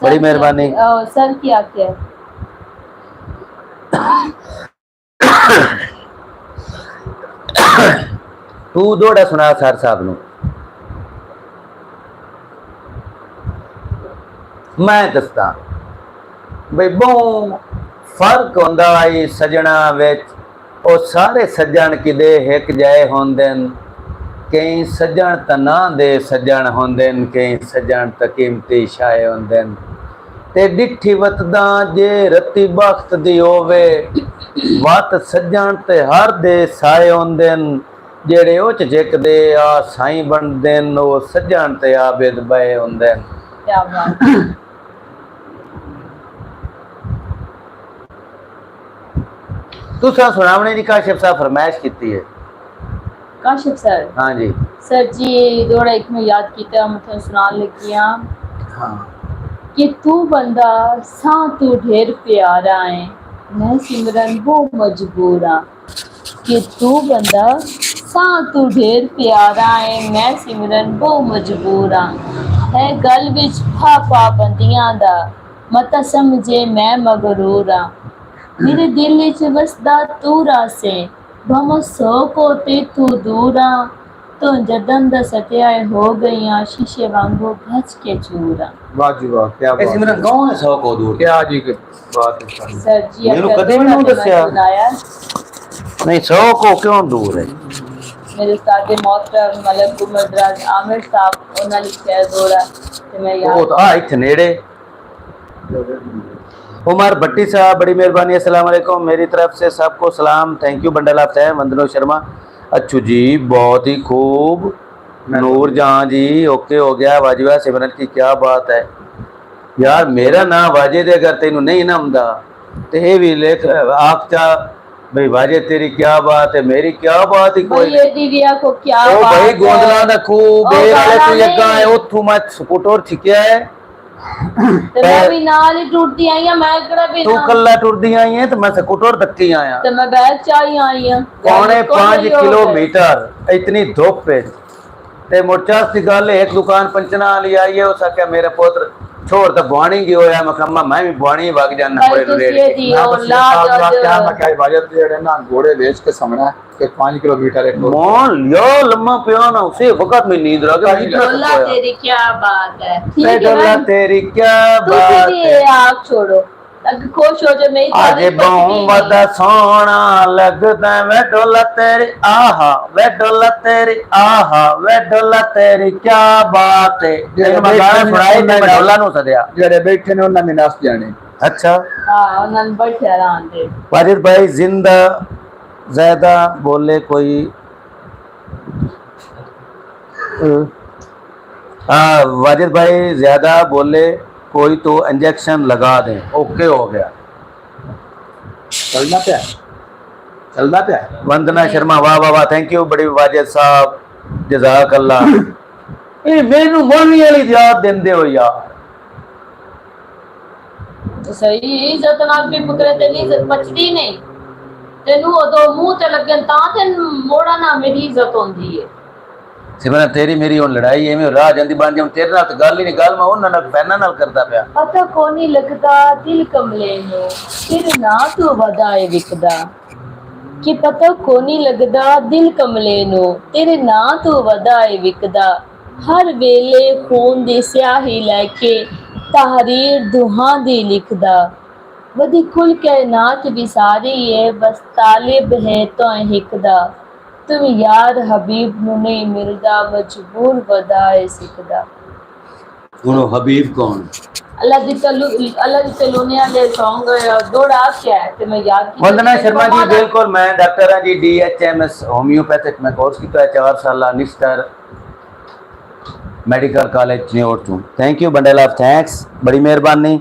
बड़ी मेहरबानी सर की आके तू जोड़ा सुना सर साहब नु मैं दसदा भाई बहुत फर्क होंदा है सजना विच ਉਹ ਸਾਰੇ ਸੱਜਣ ਕਿਦੇ ਇੱਕ ਜਾਏ ਹੁੰਦੇ ਨੇ ਕਈ ਸੱਜਣ ਤਾਂ ਨਾ ਦੇ ਸੱਜਣ ਹੁੰਦੇ ਨੇ ਕਈ ਸੱਜਣ ਤਾਂ ਕੀਮਤੀ ਛਾਏ ਹੁੰਦੇ ਨੇ ਤੇ ਡਿੱਠੀ ਵਤਦਾ ਜੇ ਰਤੀ ਬਖਤ ਦੀ ਹੋਵੇ ਵਤ ਸੱਜਣ ਤੇ ਹਰ ਦੇ ਸਾਏ ਹੁੰਦੇ ਨੇ ਜਿਹੜੇ ਉਹ ਚ ਜਿਕਦੇ ਆ ਸਾਈਂ ਬਣਦੇ ਨੇ ਉਹ ਸੱਜਣ ਤੇ ਆਬਿਦ ਬਏ ਹੁੰਦੇ ਨੇ क्या बात तुसा सुनावने की काशिफ साहब फरमाइश की है काशिफ सर हाँ जी सर जी दोड़ा एक में याद किया मतलब सुना लगिया हाँ कि तू बंदा सा तू ढेर प्यारा है मैं सिमरन वो मजबूर हाँ कि तू बंदा सा तू ढेर प्यारा है मैं सिमरन वो मजबूर हाँ है गल विच पाबंदियां दा मता समझे मैं मगरूर हाँ मेरे दिल विच वसदा तू रासे भमो सौ कोटे तू दूरा तो जदन द सत्याए हो गईया शीशे वांगू भज के चूरा वाह जी वाह क्या बात सिमरन कौन है 100 को दूर क्या जी की बात है सर सर जी मेनू अगर कदे भी दोड़ा नहीं ते दस्या। मैं सुनाया नहीं 100 को क्यों दूर है मेरे उस्ताद मोहतरम मलक उमरदराज आमिर साहब उन्होंने लिखा दोड़ा ते मैं वो याद तो इत्थे नेड़े उमर भट्टी साहब बड़ी मेहरबानी अस्सलाम वालेकुम मेरी तरफ से सबको सलाम थैंक यू बंडल ऑफ है वंदनो शर्मा अच्छू जी बहुत ही खूब नूर जहां जी ओके हो गया वाजिबा सिमरन की क्या बात है यार मेरा नाम वाजे दे अगर तेनू नहीं ना हुंदा ते ये भी लिख आप चा भाई वाजिद तेरी क्या बात है, मेरी क्या बात ही कोई भाई दीदिया को क्या ओ बात भाई है? गोंदला दा खूब ओ बेर वाले गाना तू यका नहीं। है उथू मैं स्कूटर छिकिया है ते मैं भी नाल ही टूटती आई हां, मैं केड़ा भी तू ना कल्ला टुरदी आई है तो मैं स्कूटर धक्की आया ते मैं बैग चाई आई हां। पौने कौन 5 नहीं हो गए? किलोमीटर इतनी धुप पे ते मुर्चा सी गल एक दुकान पंचना वाली आई है उस आख्या मेरा पुत्र छोड़ तो बुआणी गयो है मैं कहा मैं भी बुआणी भाग जाना भाई कोड़े तुसी रेड़ ये के दियो मैं क्या लाज मैं क्या इबादत जेड़े ना घोड़े बेच के समझना कि 5 किलोमीटर एक रोड मोन लियो लम्मा पियो ना उसी वक्त में नींद आ गई डोला तेरी क्या बात है? ठीक है डोला मैं तेरी क्या तू बात भी है आग छोड़ो, अब खुश हो जा मेरी आजे तारीफ पचती बहु नहीं। बदा सोना लगदा वे डोला तेरी आहा वे डोला तेरी आहा वे डोला तेरी क्या बात है जेड़े मैं गाना सुनाई ते मैं डोला नु सदया जेड़े बैठे ने उन्होंने नस जाने अच्छा हाँ उन्होंने बड़े हैरान थे। वाजिद भाई जिंदा ज्यादा बोले कोई हाँ वाजिद भाई ज्यादा बोले कोई तो इंजेक्शन लगा दें ओके हो गया चलना पे वंदना शर्मा वाह वाह वाह थैंक यू बड़ी वाजिद साहब जजाक अल्लाह ये मेनू मोनी वाली याद देंदे हो यार तो सही इज्जत नाल भी पुत्रे तेरी इज्जत बचती नहीं तेनू ओदो मुंह ते लगन तां ते मोड़ा ना मेरी इज्जत होंदी है। सिमरन तेरी मेरी हुन लड़ाई एवें राह जांदी बन जाऊं तेरे नाल तो गल ही नहीं गल मैं उन्हां नाल फैना नाल करदा पिया पता कोनी लगदा दिल कमले नो तेरे ना तू वदाए विकदा कि पता कोनी लगदा दिल कमले नो तेरे ना तू वदाए विकदा हर वेले खून दी स्याही लैके तहरीर दुहां दी लिखदा वदी कुल कायनात भी सारी है बस तालिब है तो हिकदा तुम यार हबीब नु नहीं मिलदा मजबूर वदाए सिकदा। हुन हबीब कौन अल्लाह दी तलूने वाले सॉन्ग दौड़ा क्या है ते मैं याद की वंदना शर्मा जी बिल्कुल मैं डॉक्टर हां जी DHMS होम्योपैथिक में कोर्स किया 4 साल निस्टर मेडिकल कॉलेज न्यूयॉर्क चूं thank you bundle of thanks बड़ी मेहरबानी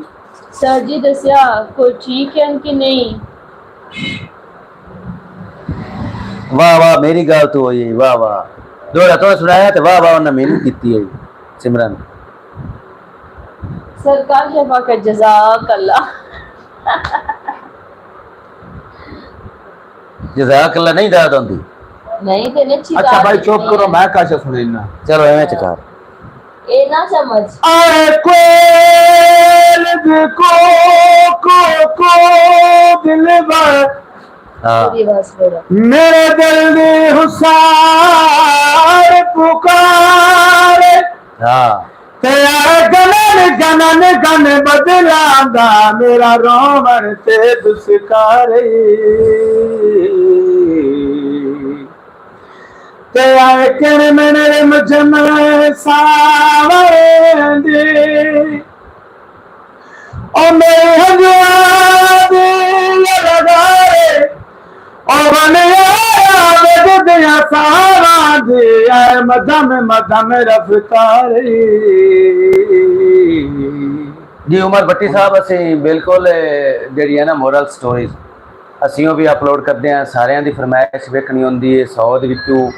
सर जी दसिया कोई ठीक है कि नहीं? वाह वाह मेरी गल तो होई वाह वाह दोड़ा तो सुनाया ते वाह वाह उन्हें मेनू कीती है सिमरन सरकार शफा का जज़ाक अल्लाह। जज़ाक अल्लाह नहीं दाद होंदी नहीं तेने अच्छी अच्छा दाद भाई दी चुप है। करो मैं कैसे सुनना चलो एवें चकार ए ना समझ अरे कोयल को दिल भर हाँ तेरी बस बोला मेरे दिल दी हुसार पुकारे हाँ तेरा गनन गन बदलांदा मेरा रोमन ते दुस्कारे तेरा किण मेरे मुझम सावरे दे ओ मेरे हजाद लगारे ओ बने आया सारा दे आए मदम रफ्तारे जी उमर भट्टी साहब ਅਸੀਂ ਬਿਲਕੁਲ ਜਿਹੜੀ ਹੈ ਨਾ ਮੋਰਲ ਸਟੋਰੀਜ਼ ਅਸੀਂ ਉਹ ਵੀ ਅਪਲੋਡ ਕਰਦੇ ਹਾਂ ਸਾਰਿਆਂ ਦੀ ਫਰਮਾਇਸ਼ ਵੇਖਣੀ ਹੁੰਦੀ ਹੈ 100 ਦੇ ਵਿੱਚੋਂ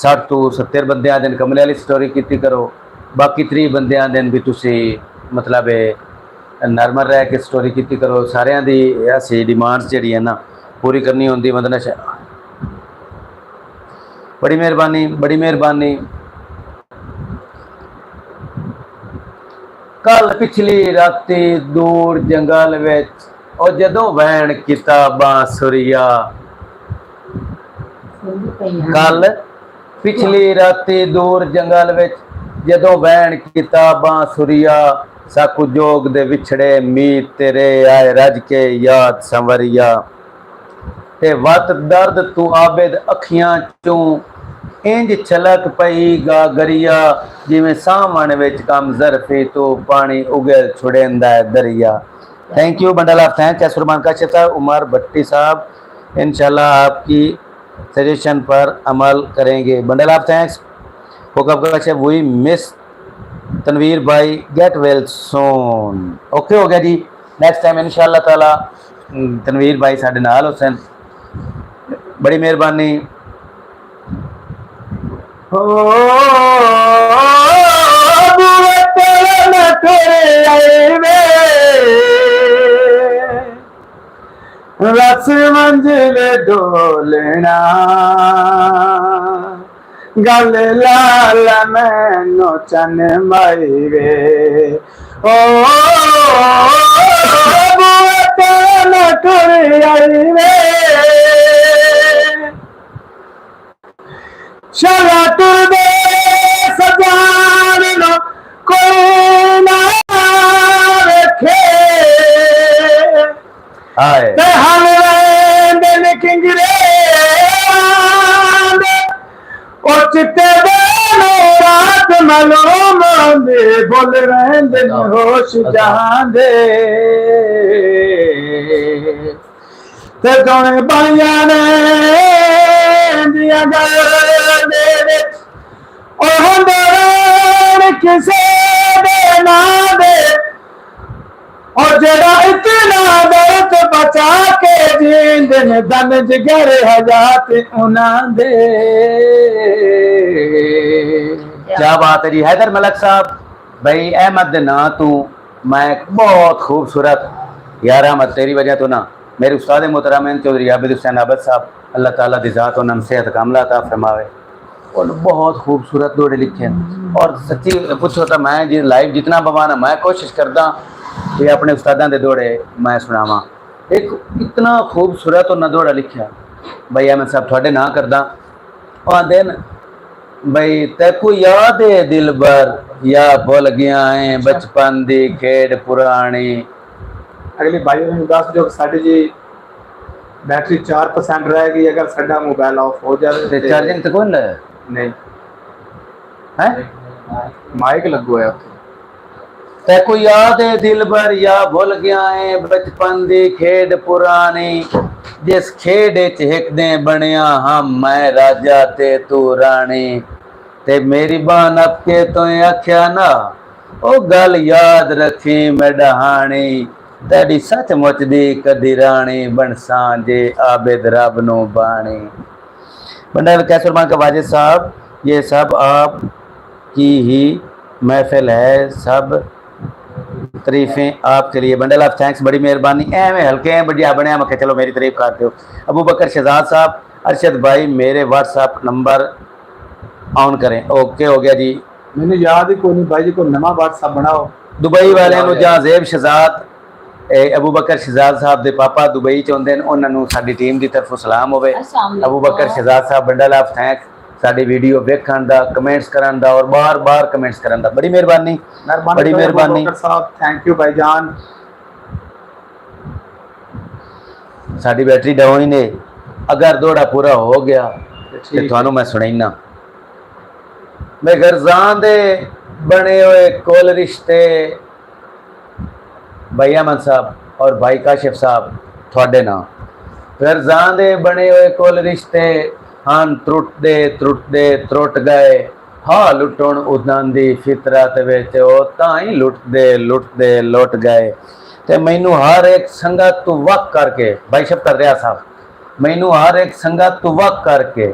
60 ਤੋਂ 70 ਬੰਦਿਆਂ ਦੇ ਕਮਲੇ ਵਾਲੀ ਸਟੋਰੀ ਕੀਤੀ ਕਰੋ ਬਾਕੀ 30 ਬੰਦਿਆਂ ਦੇ ਵੀ ਤੁਸੀਂ ਮਤਲਬ ਨਰਮਲ ਰਹਿ ਕੇ ਸਟੋਰੀ ਕੀਤੀ ਕਰੋ ਸਾਰਿਆਂ ਦੀ ਅਸੀਂ ਡਿਮਾਂਡਸ ਜਿਹੜੀ ਹੈ ਨਾ ਪੂਰੀ ਕਰਨੀ ਹੁੰਦੀ ਮਤਲਬ ਬੜੀ ਮਿਹਰਬਾਨੀ कल पिछली राती दूर जंगल विच और जदों वैन किताबां सुरिया कल पिछली राती दूर जंगल विच जदों वैन किताबां सुरिया साकू जोग दे विछड़े मीत तेरे आए रज के याद संवरिया ते वत दर्द तू आबिद अखियां चूं इंज छलक पई गागरिया जिवें सामण विच कम जरफी तो पानी उगल छुड़ेंदा है दरिया thank you bundle of thank सुरमान काशिफ साहब उमर भट्टी साहब इंशाल्लाह आपकी सजेशन पर अमल करेंगे बंडल ऑफ थैंक्स होकब काशिफ वी मिस तनवीर भाई गेट वेल सून ओके हो गया जी नेक्स्ट टाइम इंशाल्लाह ताला तनवीर भाई साडे नाल हुसैन बड़ी मेहरबानी। हो बुआ तेरा न करे आए वे रस मंजिल डोलना गल लाल मैनो चन माई वे ओ बुआ तेरा न करे आई वे शरा तुरदे सजान नो कोई ना रखे हाय ते हम दिन किंगरे ओ चिट्टे दे रात मलोम दे बोल रहे दिन होश जहां दे ते दोने बाइयां ने दिया गल दे ओ हंदर किसे दे ना दे और जड़ा इतना दर्द बचा के जींद ने दन जिगर हजात उना दे। क्या बात है जी हैदर मलक साहब। भाई अहमद ना तू मैं बहुत खूबसूरत यार अहमद तेरी वजह तो ना मेरे उस्ताद मोहतरम चौधरी आबिद हुसैन आबद साहब अल्लाह ताला दी ज़ात उन्हें सेहत कामला अता फरमावे और बहुत खूबसूरत जोड़े लिखे हैं। और सच्ची पूछो तो मैं जी लाइव जितना बवाना मैं कोशिश करता कि अपने उस्तादां दे जोड़े मैं सुनावा। एक इतना खूबसूरत और ना जोड़ा लिखा भाई अहमद साहब थोड़े ना करदा और दिन भाई तैकू याद है दिल भर या भुल गया है बचपन दी खेड पुरानी। अगली भाई ने दस जो साडी जी बैटरी 4% रह गई अगर साडा मोबाइल ऑफ हो जाए ते चार्जिंग तो कौन लाया नहीं है माइक लगो है तैकू याद है दिल भर या भुल गया है बचपन दी खेड पुरानी जिस खेड च हिकदे बनिया हम मैं राजा ते तू रानी ते मेरी बान अपके तो आख्या ना ओ गल याद रखी मैं डहानी तेरी सचमुच दी कदी रानी बनसा जे आबिद रब नो बाणी। बंडल कैसरमान का वाजिद साहब ये सब आप की ही महफिल है सब तारीफें आपके लिए बंडल ऑफ थैंक्स बड़ी मेहरबानी एवं हल्के हैं बढ़िया बने मैं चलो मेरी तारीफ करते हो। अबू बकर शहजाद साहब अरशद भाई मेरे व्हाट्सएप नंबर ऑन करें ओके हो गया जी मैंने याद ही कोई नहीं भाई जी को नवा व्हाट्सएप बनाओ दुबई वाले जहाँ जेब शहजाद अबू बकर शहजाद साहब के पापा दुबई च आते हैं उन्होंने साडी टीम की तरफों सलाम होवे। अबू बकर शहजाद साहब बंडल ऑफ थैंक्स साडी वीडियो वेखण दा कमेंट्स करन दा और बार बार कमेंट्स करन दा बड़ी मेहरबानी बड़ी मेहरबानी साहब थैंक यू भाईजान। साडी बैटरी डाउन ही ने अगर दौड़ा पूरा हो गया तो थानू मैं सुनाईना मैं गर्जान दे बने हुए कोल रिश्ते भाई अहमद साहब और भाई काशिफ साहब थोड़े ना गर्जान दे बने हुए कोल रिश्ते हान त्रुट गए हाँ लुटण उदां दी फितरत विच ओ ताई लुटदे लुट गए ते मैनू हर एक संगत तू वक करके भाई शब्द रिया साहब मैनू हर एक संगत तू वक करके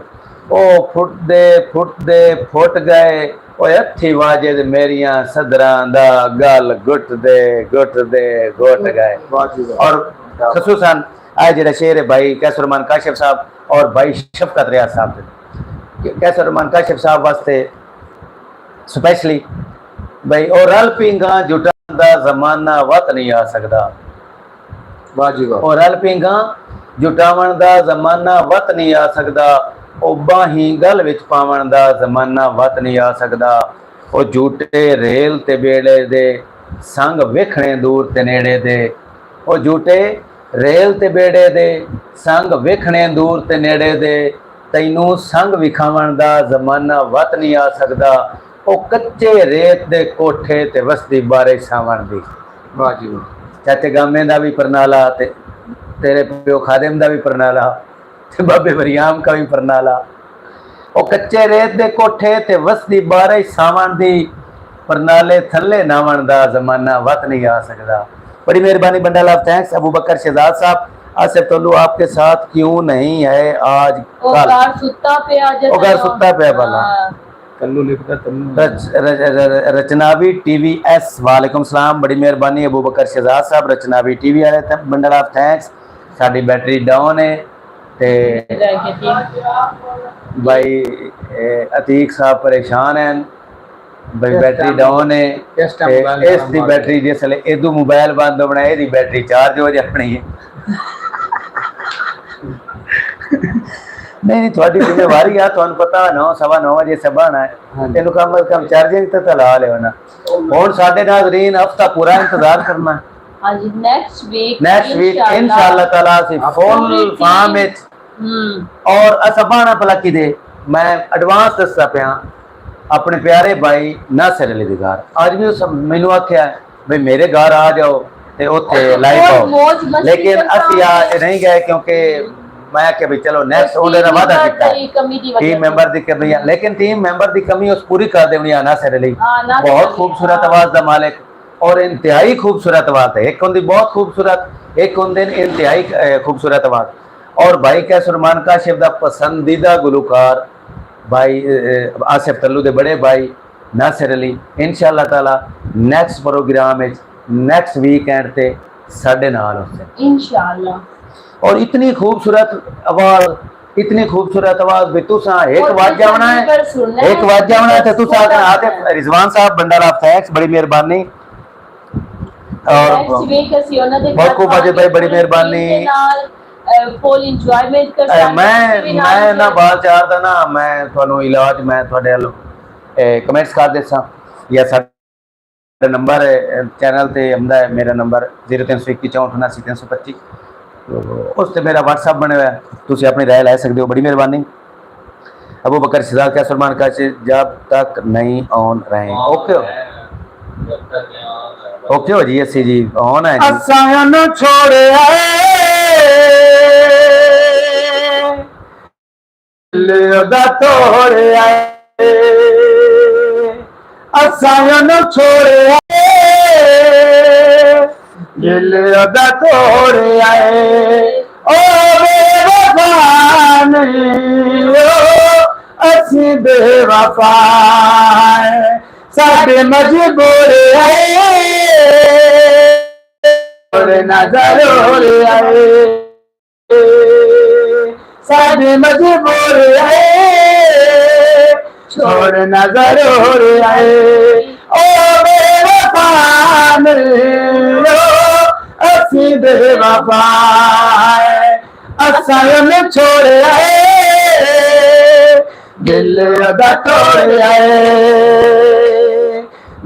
ओ फुट गए ओ हथी वाजिद मेरिया सदरां दा गल घुट दे गए। और खसूसन आज जेड़ा शेर है भाई कैसरमान काशिफ साहब और भाई शफकत रियाज साहब कैसरमान काशिफ साहब वास्ते स्पेशली भाई और रल पींगा जुटा दा जमाना वत नहीं आ सकदा और रल पींगा जुटावन दा जमाना वत नहीं आ सकदा ओ बाही गल विच पावन दा जमाना वत नहीं आ सकदा ओ झूठे रेल ते बेड़े दे संग वेखणे दूर ते नेड़े दे ओ झूठे रेल ते बेड़े दे संग वेखणे दूर ते नेड़े दे तैनू संग विखावन दा जमाना वत नहीं आ सकदा ओ कच्चे रेत दे कोठे ते वसदी बारिश सावन दी। वाह जी चाचे गामे दा भी परनाला ते तेरे प्यो खादिम दा भी परनाला ते बाबे मरियाम का भी परनाला ओ कच्चे रेत दे कोठे ते वसदी बारिश सावन दी परनाले थल्ले नावन दा जमाना वत नहीं आ सकदा। बड़ी मेहरबानी bundle of thanks Abu Bakar Shahzad साहब आसिफ तल्लू आपके साथ क्यों नहीं है आज ਉਹ कल ਘਰ ਸੁੱਤਾ ਪਿਆ ਜਦੋਂ ਉਹ ਘਰ ਸੁੱਤਾ ਪਿਆ ਭਲਾ। ਹਾਂ। कल्लू लिखता तन्नू रचनावी टीवी एस वालेकुम सलाम, बड़ी मेहरबानी अबू बकर शहजाद साहब रचनावी टीवी वाले bundle of thanks. Sari battery down है ते ਲੈ ਕੇ ਤੀ। भाई अतीक साहब परेशान हैं भाई बैटरी डाउन है इस टाइम ते मोबाइल इस दी बैटरी जिसले इदू मोबाइल बंद होना एदी बैटरी चार्ज हो जानी है। नहीं थोड़ी जिम्मेवारी है तुहानू पता 9 सवा 9 बजे सबाना है तेन कम अज कम चार्जिंग तो ला लेना हुण साडे नाज़रीन हफ्ता पूरा इंतजार करना हाँ जी नेक्स्ट वीक इंशाअल्लाह ताला सी फुल फार्म विच और सबाना भला किदे मैं एडवांस दसदा पिया अपने प्यारे भाई नासिर अली दी घर अज भी उस मैनू आख्या भाई मेरे घर आ जाओ ते उत्थे लाइव आओ लेकिन असी आ नहीं गए क्योंकि मैं क्या भी चलो नेक्स्ट ओने दा वादा कीता टीम मेंबर दी कमी है लेकिन टीम मेंबर दी कमी उस पूरी कर देनी है नासिर अली बहुत खूबसूरत आवाज दा मालिक और इंतहाई खूबसूरत आवाज है एक होंदी बहुत खूबसूरत एक होंदे इंतहाई खूबसूरत आवाज और भाई कैसुरमान काशिफ दा पसंदीदा गुलकार भाई आसिफ तल्लू दे बड़े भाई नासिर अली इंशाअल्लाह ताला नेक्स्ट प्रोग्राम में नेक्स्ट वीकेंड ते साडे नाल होंदे इंशाअल्लाह। और इतनी खूबसूरत आवाज भी तुसा एक वाज जावना है एक वाज जावना है ते तुसा आते रिजवान साहब बंडल ऑफ थैंक्स बड़ी मेहरबानी और बहुत खूब अजय भाई बड़ी मेहरबानी फुल एंजॉयमेंट कर सकते मैं ना बात चाहता ना मैं थानू इलाज मैं थोड़े कमेंट्स कर देसा या साडा नंबर चैनल ते आंदा है मेरा नंबर 0321 उस ते मेरा व्हाट्सएप बने हुआ है तुसी अपनी राय लै सकते हो बड़ी मेहरबानी। अबू बकर शहजाद का सलमान का जब तक नहीं ऑन रहे ओके हो जी अस्सी जी ऑन है जी असायन छोड़े दा तोड़े असायन छोड़े दिल दा तोड़े ओ बेवफा नहीं असी बेवफा साडे मजबूर नजर साडे मजबूर छोड़ नजर ओ बेवफा असी बेवफा असायन छोड़े दिल दा तोड़े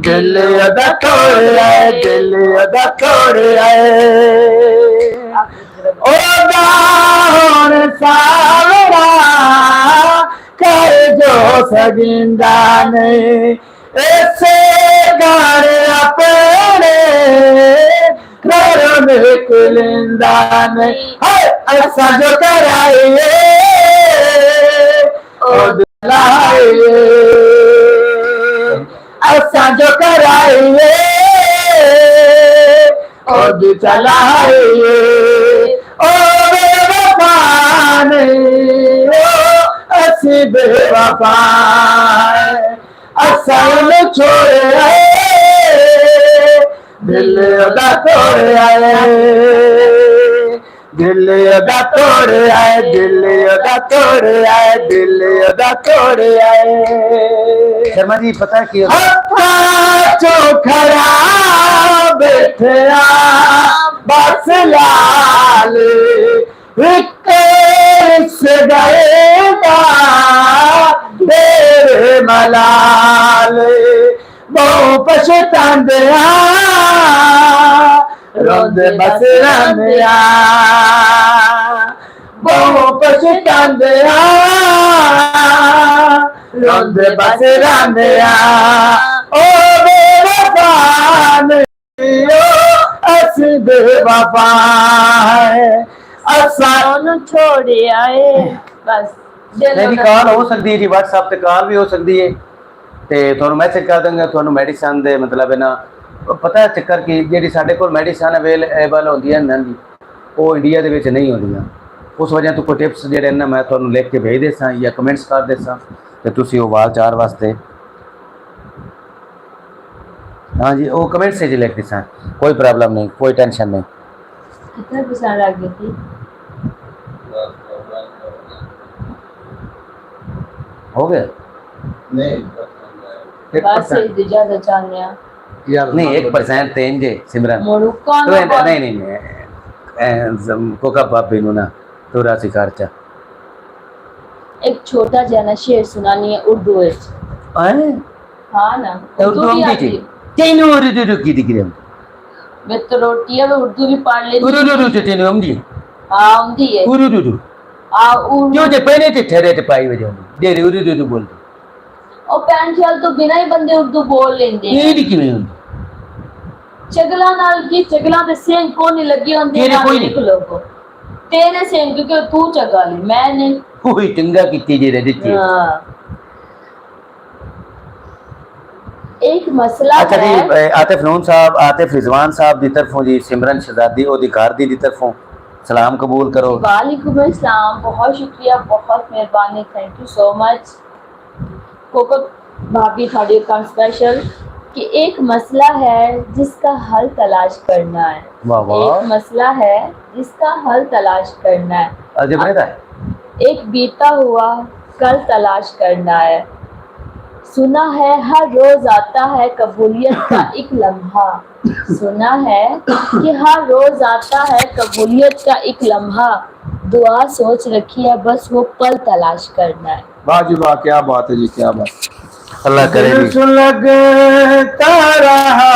दिल दा तोड़े दिल दा तोड़े ओ दाहन सावरा कर जो सगिंदा नहीं ऐसे गार अपने घर में कुलिंदा नहीं ऐसा जो कराइए ओ दिलाइए ऐसा जो कराइए ओ चलाइए ओ बेवफा नहीं असी बेवफा असल छोड़े दिल दा तोड़े दिल दा तोड़े दिल दा तोड़े दिल दा तोड़े शर्मा जी पता है कि चोखरा बैठा बस लाल से गएगा तेरे मलाल बहु पछतांदिया रोंद बस रंदिया बहु पछतांदिया रोंद बस रंदिया ओ बेवफा असी बेवफा असां छोड़े आए बस मेरी कॉल हो सकती है जी व्हाट्सएप ते कॉल भी हो सकती है ते ਤੁਹਾਨੂੰ ਮੈਸੇਜ ਕਰ ਦਾਂਗਾ ਤੁਹਾਨੂੰ ਮੈਡੀਸਨ ਦੇ ਮਤਲਬ ਹੈ ਨਾ ਪਤਾ ਹੈ ਚੱਕਰ ਕੀ ਜਿਹੜੀ ਸਾਡੇ ਕੋਲ ਮੈਡੀਸਨ ਅਵੇਲੇਬਲ ਹੁੰਦੀ ਹੈ ਨਾ ਜੀ ਉਹ ਇੰਡੀਆ ਦੇ ਵਿੱਚ ਨਹੀਂ ਹੁੰਦੀਆਂ। ਉਸ ਵਜ੍ਹਾ ਤੋਂ ਕੋਈ ਟਿਪਸ ਜਿਹੜੇ ਨੇ ਮੈਂ ਤੁਹਾਨੂੰ ਲਿਖ ਕੇ ਭੇਜ ਦੇਸਾਂ ਜਾਂ ਕਮੈਂਟਸ ਕਰ ਦੇਸਾਂ ਤੇ ਤੁਸੀਂ ਉਹ ਵਾਲ ਚਾਰ ਵਾਸਤੇ हाँ जी वो कमेंट से जी लिख देसां, कोई प्रॉब्लम नहीं, कोई टेंशन नहीं। कितना पसंद लग गई थी? हो गया बस ये ज्यादा चाहने यार नहीं 1% तेन जे सिमरन मुरुका तो ना नहीं कोका पापी नु ना तो राशि खर्चा एक छोटा जना शेर सुनानी है उर्दू में। आए हाँ ना उर्दू भी हम आती दी है। तेन उर्दू की डिग्री हम मैं तो रोटियां में उर्दू भी पढ़ लेती उर्दू तेन हम दी हाँ उनकी है उर्दू क्यों जे पहले ते ठहरे ते पाई वजह दे रे उर्दू बोल और पैंट शर्ट तो बिना ही बंदे उर्दू बोल लेंदे ये दी किवें हुंदी चगला नाल की चगला दे सेंग को नहीं लगी होंदी तेरे ना कोई नहीं। निकलो को तेरे सेंग क्योंकि तू चगा ले मैं नहीं। कोई चंगा कीती जे रे दित्ती। हाँ। एक मसला अच्छा है जी आतिफ नून साहब आतिफ रिजवान साहब की तरफों जी सिमरन शहजादी ओदी घर दी तरफों सलाम कबूल करो। वालेकुम अस्सलाम, बहुत शुक्रिया, बहुत मेहरबानी, thank you so much. Koko भाभी थोड़ी कम स्पेशल कि एक मसला है जिसका हल तलाश करना है। वाह वाह। एक मसला है जिसका हल तलाश करना है। अजब रहता है। एक बीता हुआ कल तलाश करना है। सुना है हर रोज आता है कबूलियत का एक लम्हा। सुना है कि हर रोज आता है कबूलियत का एक लम्हा। दुआ सोच रखी है बस वो पल तलाश करना है। वाह जी वाह, क्या बात है जी, क्या बात। अल्लाह करे दिल जी सुलगता रहा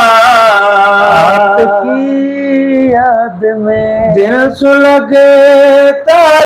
आपकी याद में दिल सुलगता